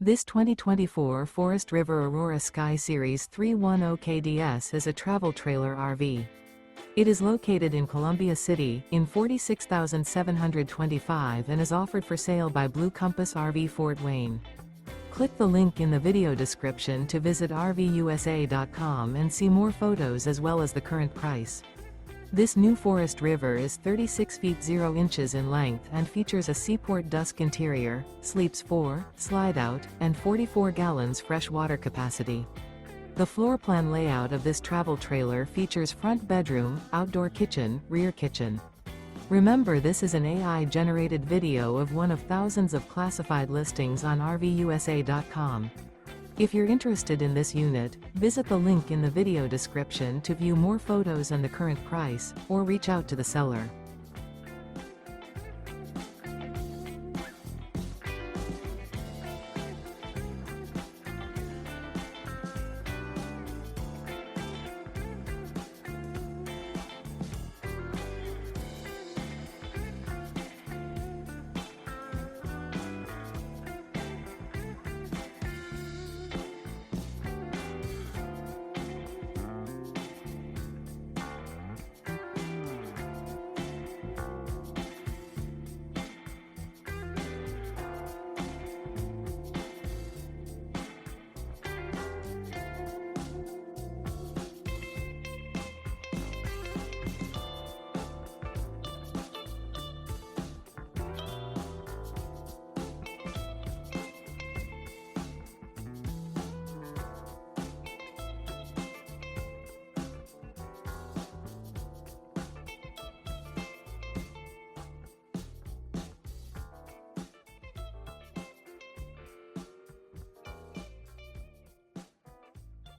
This 2024 Forest River Aurora Sky Series 310KDS is a travel trailer RV. It is located in Columbia City, in 46,725 and is offered for sale by Blue Compass RV Fort Wayne. Click the link in the video description to visit RVUSA.com and see more photos as well as the current price. This new Forest River is 36 feet 0 inches in length and features a SEAPORT DUSK interior, sleeps 4, slide-out, and 44 gallons fresh water capacity. The floor plan layout of this travel trailer features front bedroom, outdoor kitchen, rear kitchen. Remember, this is an AI-generated video of one of thousands of classified listings on RVUSA.com. If you're interested in this unit, visit the link in the video description to view more photos and the current price, or reach out to the seller.